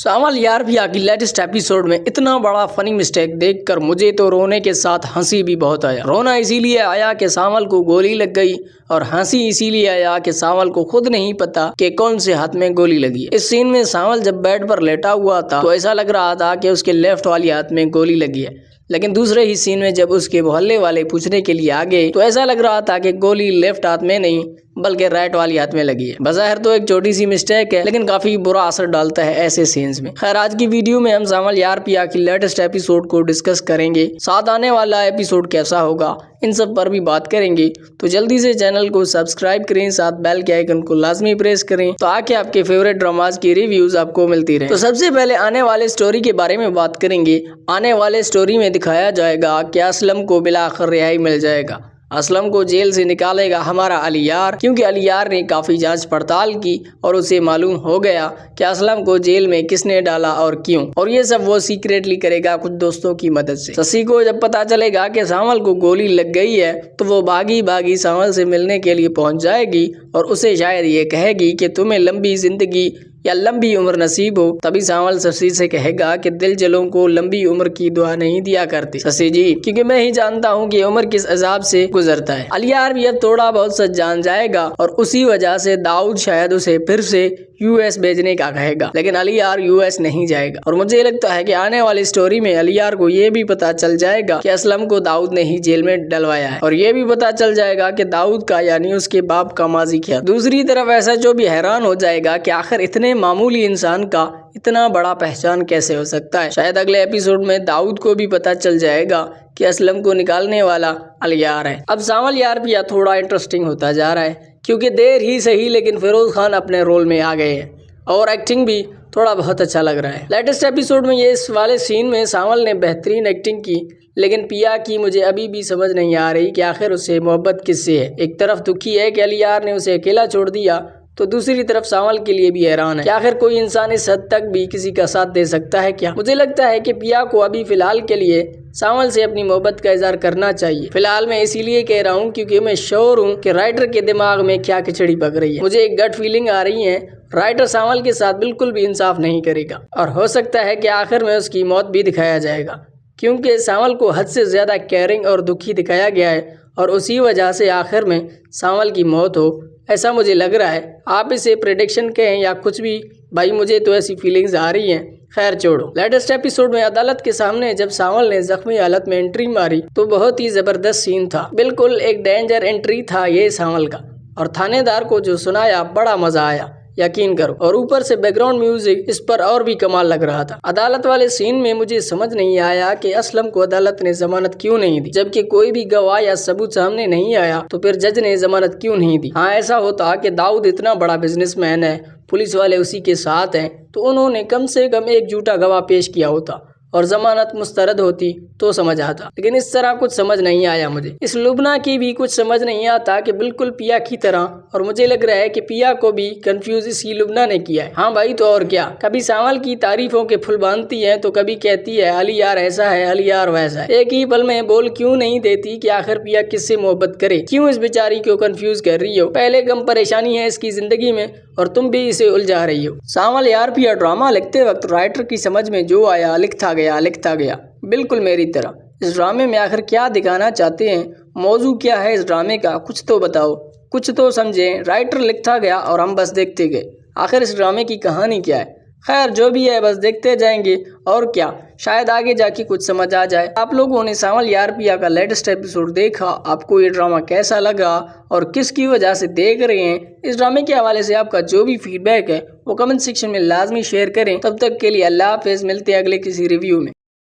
सावल यार भी की लेटेस्ट एपिसोड में इतना बड़ा फनी मिस्टेक देखकर मुझे तो रोने के साथ हंसी भी बहुत आया। रोना इसीलिए आया कि सावल को गोली लग गई और हंसी इसीलिए आया कि सावल को खुद नहीं पता कि कौन से हाथ में गोली लगी। इस सीन में सावल जब बेड पर लेटा हुआ था तो ऐसा लग रहा था कि उसके लेफ्ट वाली हाथ में गोली लगी है, लेकिन दूसरे ही सीन में जब उसके मोहल्ले वाले पूछने के लिए आ गए तो ऐसा लग रहा था कि गोली लेफ्ट हाथ में नहीं बल्कि राइट वाली हाथ में लगी है। बज़ाहिर तो एक छोटी सी मिस्टेक है, लेकिन काफी बुरा असर डालता है ऐसे सीन्स में। खैर, आज की वीडियो में हम सावल यार पिया की लेटेस्ट एपिसोड को डिस्कस करेंगे, साथ आने वाला एपिसोड कैसा होगा इन सब पर भी बात करेंगे। तो जल्दी से चैनल को सब्सक्राइब करें, साथ बेल के आइकन को लाजमी प्रेस करें तो आके आपके फेवरेट ड्रामाज की रिव्यूज आपको मिलती रहे। तो सबसे पहले आने वाले स्टोरी के बारे में बात करेंगे। आने वाले स्टोरी में दिखाया जाएगा कि असलम को बिला आखिर रिहाई मिल जाएगा। असलम को जेल से निकालेगा हमारा अली यार, क्योंकि अली यार ने काफ़ी जांच पड़ताल की और उसे मालूम हो गया कि असलम को जेल में किसने डाला और क्यों, और ये सब वो सीक्रेटली करेगा कुछ दोस्तों की मदद से। शशि को जब पता चलेगा कि सावल को गोली लग गई है तो वो भागी भागी सावल से मिलने के लिए पहुंच जाएगी और उसे शायद ये कहेगी कि तुम्हें लंबी जिंदगी या लंबी उम्र नसीब हो। तभी सावल शशि से कहेगा कि दिल जलों को लंबी उम्र की दुआ नहीं दिया करते शशि जी, क्योंकि मैं ही जानता हूँ कि उम्र किस अजाब से गुजरता है। अली यार भी अब थोड़ा बहुत सच जान जाएगा और उसी वजह से दाऊद शायद उसे फिर से यूएस भेजने का कहेगा, लेकिन अली यार यूएस नहीं जाएगा। और मुझे लगता है कि आने वाली स्टोरी में अली यार को ये भी पता चल जाएगा कि असलम को दाऊद ने ही जेल में डलवाया है, और ये भी पता चल जाएगा कि दाऊद का यानी उसके बाप का माजी क्या। दूसरी तरफ ऐसा जो भी हैरान हो जाएगा कि आखिर इतने मामूली इंसान का इतना बड़ा पहचान कैसे हो सकता है। शायद अगले एपिसोड में दाऊद को भी पता चल जाएगा कि असलम को निकालने वाला अली यार है। अब सावल यार भी थोड़ा इंटरेस्टिंग होता जा रहा है, क्योंकि देर ही सही लेकिन फिरोज खान अपने रोल में आ गए हैं और एक्टिंग भी थोड़ा बहुत अच्छा लग रहा है। लेटेस्ट एपिसोड में ये इस वाले सीन में सावल ने बेहतरीन एक्टिंग की, लेकिन पिया की मुझे अभी भी समझ नहीं आ रही कि आखिर उससे मोहब्बत किससे है। एक तरफ दुखी है कि अली यार ने उसे अकेला छोड़ दिया, तो दूसरी तरफ सावल के लिए भी हैरान है कि आखिर कोई इंसान इस हद तक भी किसी का साथ दे सकता है क्या। मुझे लगता है कि पिया को अभी फिलहाल के लिए सावल से अपनी मोहब्बत का इजहार करना चाहिए। फिलहाल मैं इसीलिए कह रहा हूँ क्योंकि मैं श्योर हूँ कि राइटर के दिमाग में क्या खिचड़ी पक रही है। मुझे एक गट फीलिंग आ रही है, राइटर सावल के साथ बिल्कुल भी इंसाफ नहीं करेगा और हो सकता है कि आखिर में उसकी मौत भी दिखाया जाएगा, क्योंकि सावल को हद से ज्यादा केयरिंग और दुखी दिखाया गया है और उसी वजह से आखिर में सावल की मौत हो, ऐसा मुझे लग रहा है। आप इसे प्रेडिक्शन कहें या कुछ भी, भाई मुझे तो ऐसी फीलिंग्स आ रही हैं। खैर छोड़ो। लेटेस्ट एपिसोड में अदालत के सामने जब सावल ने जख्मी हालत में एंट्री मारी तो बहुत ही जबरदस्त सीन था, बिल्कुल एक डेंजर एंट्री था ये सावल का, और थानेदार को जो सुनाया बड़ा मजा आया, यकीन करो। और ऊपर से बैकग्राउंड म्यूजिक इस पर और भी कमाल लग रहा था। अदालत वाले सीन में मुझे समझ नहीं आया कि असलम को अदालत ने जमानत क्यों नहीं दी, जबकि कोई भी गवाह या सबूत सामने नहीं आया, तो फिर जज ने जमानत क्यों नहीं दी। हाँ, ऐसा होता कि दाऊद इतना बड़ा बिजनेसमैन है, पुलिस वाले उसी के साथ हैं, तो उन्होंने कम से कम एक झूठा गवाह पेश किया होता और जमानत मुस्तरद होती तो समझ आता, लेकिन इस तरह कुछ समझ नहीं आया मुझे। इस लुबना की भी कुछ समझ नहीं आता कि बिल्कुल पिया की तरह, और मुझे लग रहा है कि पिया को भी कंफ्यूज इसी लुबना ने किया है। हाँ भाई, तो और क्या, कभी सावल की तारीफों के फुल बांधती है तो कभी कहती है अली यार ऐसा है, अली यार वैसा है। एक ही पल में बोल क्यों नहीं देती कि आखिर पिया किससे मोहब्बत करे, क्यों इस बेचारी को कंफ्यूज कर रही हो। पहले कम परेशानी है इसकी जिंदगी में और तुम भी इसे उलझा रही हो। सावल यार पिया ड्रामा लिखते वक्त राइटर की समझ में जो आया लिखता गया, बिल्कुल मेरी तरह। इस ड्रामे में आखिर क्या दिखाना चाहते हैं, मौजू क्या है इस ड्रामे का, कुछ तो बताओ, कुछ तो समझें। राइटर लिखता गया और हम बस देखते गए, आखिर इस ड्रामे की कहानी क्या है। खैर जो भी है बस देखते जाएंगे और क्या, शायद आगे जाके कुछ समझ आ जाए। आप लोगों ने सावल यार पिया का लेटेस्ट एपिसोड देखा, आपको ये ड्रामा कैसा लगा और किसकी वजह से देख रहे हैं, इस ड्रामे के हवाले से आपका जो भी फीडबैक है वो कमेंट सेक्शन में लाजमी शेयर करें। तब तक के लिए अल्लाह हाफिज़, मिलते हैं अगले किसी रिव्यू में।